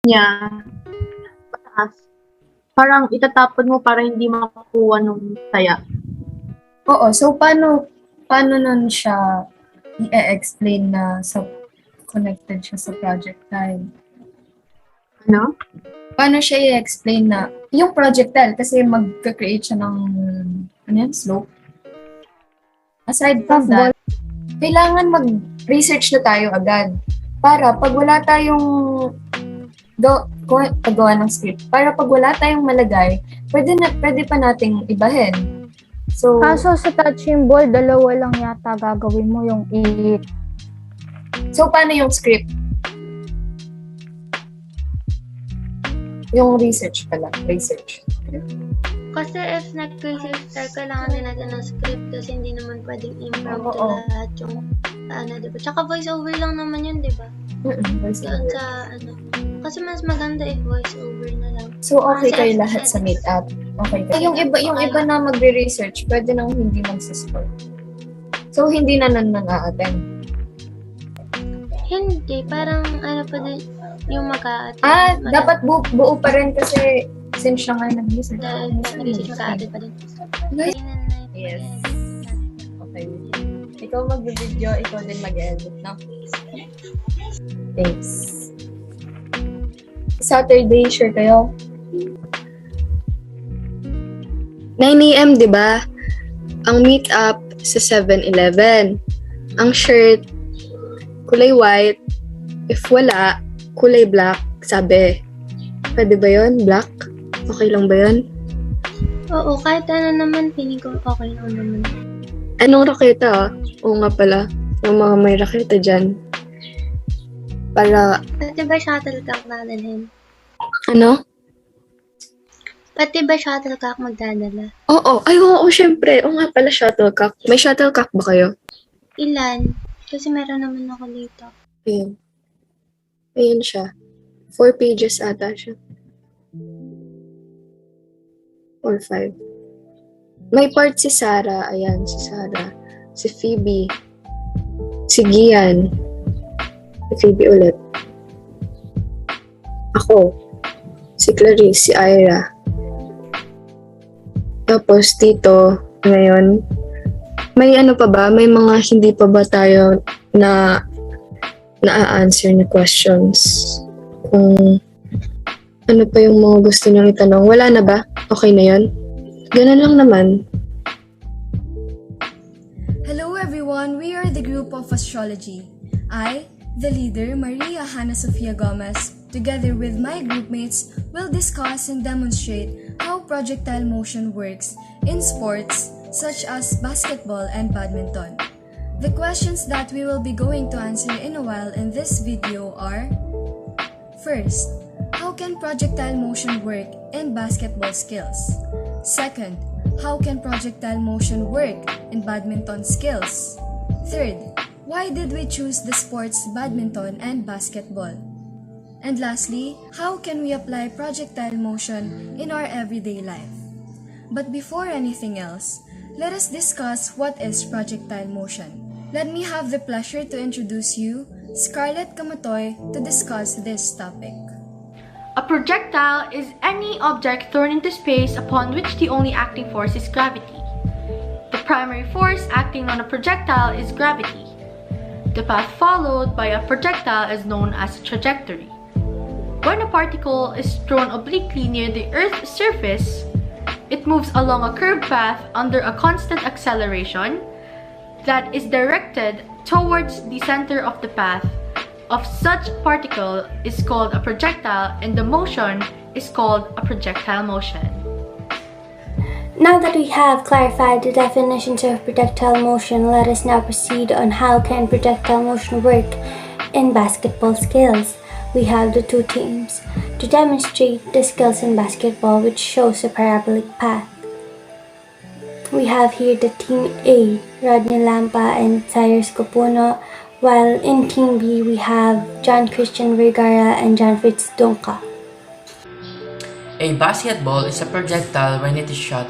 niya pataas. Parang itatapon mo para hindi makakuha ng saya. Oo, so paano nun siya i-explain na connected siya sa projectile? Ano? Paano siya i-explain na yung projectile kasi mag-create siya ng slope? Aside from that, kailangan mag-research na tayo agad para pag wala tayong paggawa ng script, para pag wala tayong malagay, pwede pa nating ibahin. So, kaso sa touching ball, dalawa lang yata gagawin mo yung it. So, paano yung script? Yung research pala. Research. Kasi if nag-research tayo, kailangan din natin ng script kasi hindi naman pwedeng impromptu Oo. lahat yung diba? Tsaka voice-over lang naman yun, diba? Doon sa kasi mas maganda if voice-over na lang. So, okay Kasi kayo as lahat sa said, meetup? Okay kayo. Yung iba na magre-research, pwede nang hindi mag-support. So, hindi na a-attend. Hindi, parang pa din yung Ah, mag-a-attend. dapat buo pa rin kasi since siya nga nag-research. Dahil nag-research mag-a-attend pa din. Nice. Yes. Okay. Ikaw mag-video, ikaw din mag-edit, no? Thanks. Saturday, sure kayo? 9 a.m., di ba? Ang meet-up sa 7-Eleven. Ang shirt, kulay white. If wala, kulay black, sabi. Pwede ba yun? Black? Okay lang ba yun? Oo, kahit ano naman, feeling ko okay lang naman. Anong raketa? Oo nga pala. Yung mga may raketa dyan. Para, Pati ba shuttlecock dadalhin? ano? Pati ba shuttlecock magdadala? Oo. Ay, oo, syempre. Oo nga pala, shuttlecock. May shuttlecock ba kayo? Ilan? Kasi meron naman ako dito. Ayun. Ayun siya. 4 pages ata siya. Or 5. May part si Sarah. Ayan, si Sarah. Si Phoebe. Si Gian. Si Phoebe ulit. Ako. Si Clarice. Si Ira. Tapos dito, ngayon, may ano pa ba? May mga hindi pa ba tayo na na-answer na questions? Kung ano pa yung mga gusto niyong itanong. Wala na ba? Okay na yun? Ganun lang naman. Hello everyone, we are the group of astrology. I, the leader, Maria Hannah Sofia Gomez, together with my groupmates, will discuss and demonstrate how projectile motion works in sports such as basketball and badminton. The questions that we will be going to answer in a while in this video are: first, how can projectile motion work in basketball skills? Second, how can projectile motion work in badminton skills? Third, why did we choose the sports badminton and basketball? And lastly, how can we apply projectile motion in our everyday life? But before anything else, let us discuss what is projectile motion. Let me have the pleasure to introduce you, Scarlett Kamatoy, to discuss this topic. A projectile is any object thrown into space upon which the only acting force is gravity. The primary force acting on a projectile is gravity. The path followed by a projectile is known as a trajectory. When a particle is thrown obliquely near the Earth's surface, it moves along a curved path under a constant acceleration that is directed towards the center of the path of such particle is called a projectile, and the motion is called a projectile motion. Now that we have clarified the definitions of projectile motion, let us now proceed on how can projectile motion work in basketball skills. We have the two teams to demonstrate the skills in basketball, which shows a parabolic path. We have here the team A, Rodney Lampa and Cyrus Copuno, while in team B we have John Christian Vergara and John Fritz Dunca. A basketball is a projectile when it is shot.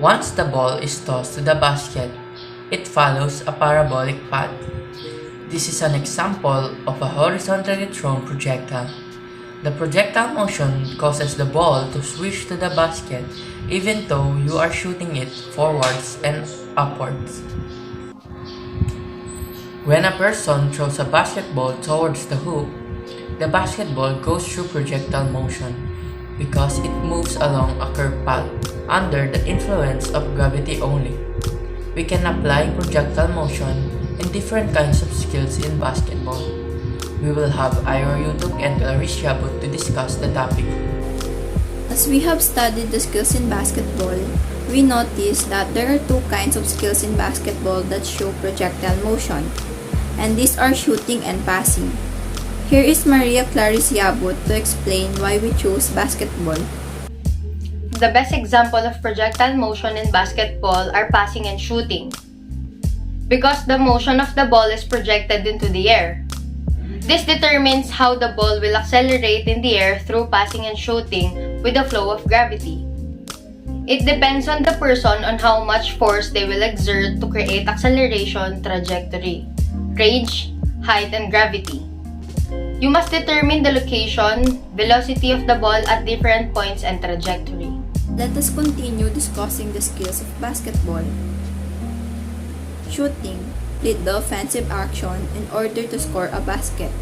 Once the ball is tossed to the basket, it follows a parabolic path. This is an example of a horizontally thrown projectile. The projectile motion causes the ball to swish to the basket even though you are shooting it forwards and upwards. When a person throws a basketball towards the hoop, the basketball goes through projectile motion because it moves along a curved path under the influence of gravity only. We can apply projectile motion in different kinds of skills in basketball. We will have Ira Yutuk and Clarice Yabut to discuss the topic. As we have studied the skills in basketball, we noticed that there are two kinds of skills in basketball that show projectile motion, and these are shooting and passing. Here is Maria Clarice Yabut to explain why we chose basketball. The best example of projectile motion in basketball are passing and shooting, because the motion of the ball is projected into the air. This determines how the ball will accelerate in the air through passing and shooting with the flow of gravity. It depends on the person on how much force they will exert to create acceleration trajectory, range, height, and gravity. You must determine the location, velocity of the ball at different points and trajectory. Let us continue discussing the skills of basketball. Shooting. Lead the offensive action in order to score a basket.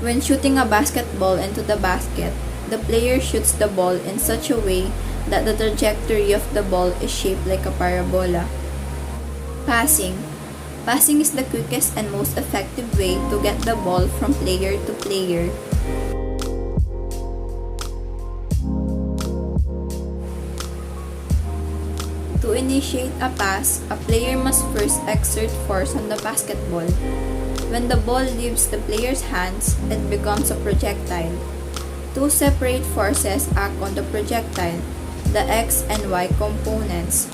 When shooting a basketball into the basket, the player shoots the ball in such a way that the trajectory of the ball is shaped like a parabola. Passing. Passing is the quickest and most effective way to get the ball from player to player. To initiate a pass, a player must first exert force on the basketball. When the ball leaves the player's hands, it becomes a projectile. Two separate forces act on the projectile, the X and Y components.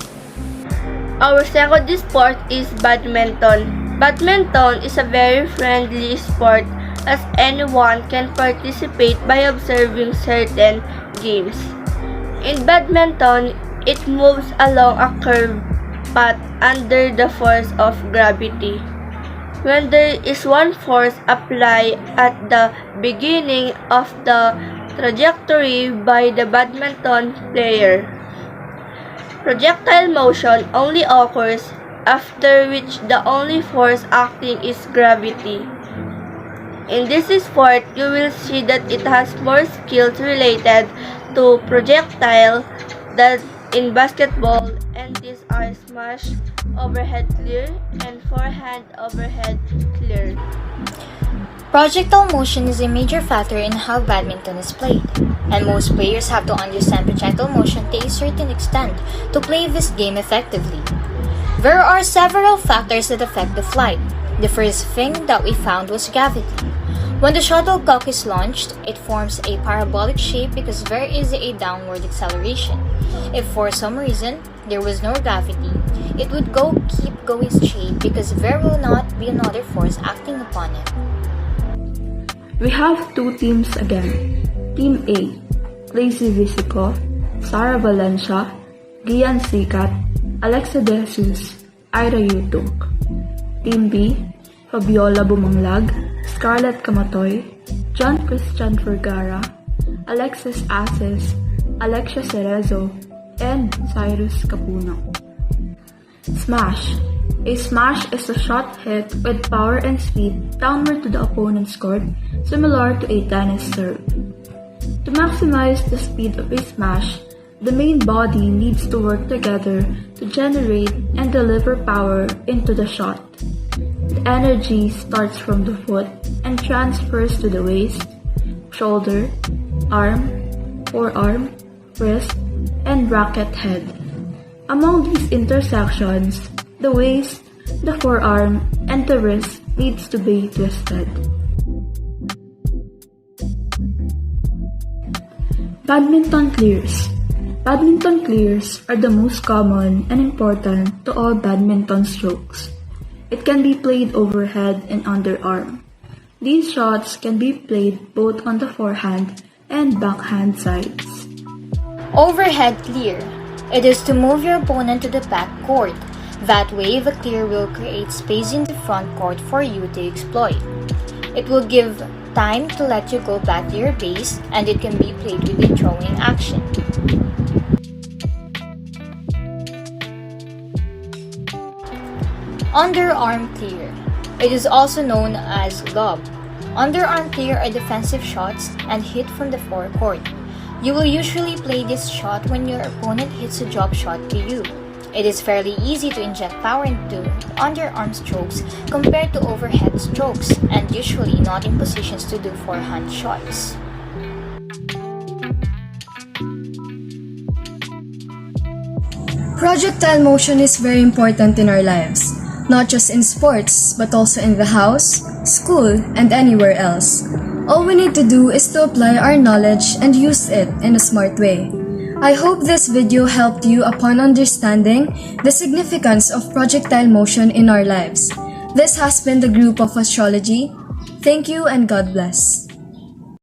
Our second sport is badminton. Badminton is a very friendly sport as anyone can participate by observing certain games. In badminton, it moves along a curved path under the force of gravity. When there is one force applied at the beginning of the trajectory by the badminton player, projectile motion only occurs, after which the only force acting is gravity. In this sport, you will see that it has more skills related to projectile than in basketball, and these are smash, overhead clear, and forehand overhead clear. Projectile motion is a major factor in how badminton is played, and most players have to understand projectile motion to a certain extent to play this game effectively. There are several factors that affect the flight. The first thing that we found was gravity. When the shuttlecock is launched, it forms a parabolic shape because there is a downward acceleration. If for some reason there was no gravity, it would keep going straight because there will not be another force acting upon it. We have two teams again. Team A, Tracy Visico, Sara Valencia, Gian Sikat, Alexa De Jesus, Ira Yutuk. Team B, Fabiola Bumanglag, Scarlett Camatoy, John Christian Vergara, Alexis Ases, Alexia Cerezo, and Cyrus Capuno. Smash. A smash is a shot hit with power and speed downward to the opponent's court, similar to a tennis serve. To maximize the speed of a smash, the main body needs to work together to generate and deliver power into the shot. The energy starts from the foot and transfers to the waist, shoulder, arm, forearm, wrist, and racket head. Among these intersections, the waist, the forearm, and the wrist needs to be twisted. Badminton clears. Badminton clears are the most common and important to all badminton strokes. It can be played overhead and underarm. These shots can be played both on the forehand and backhand sides. Overhead clear. It is to move your opponent to the back court. That way, the clear will create space in the front court for you to exploit. It will give time to let you go back to your base, and it can be played with the throwing action. Underarm clear. It is also known as lob. Underarm clear are defensive shots and hit from the forecourt. You will usually play this shot when your opponent hits a drop shot to you. It is fairly easy to inject power into underarm strokes compared to overhead strokes, and usually not in positions to do forehand shots. Projectile motion is very important in our lives, not just in sports, but also in the house, school, and anywhere else. All we need to do is to apply our knowledge and use it in a smart way. I hope this video helped you upon understanding the significance of projectile motion in our lives. This has been the group of astrology. Thank you and God bless.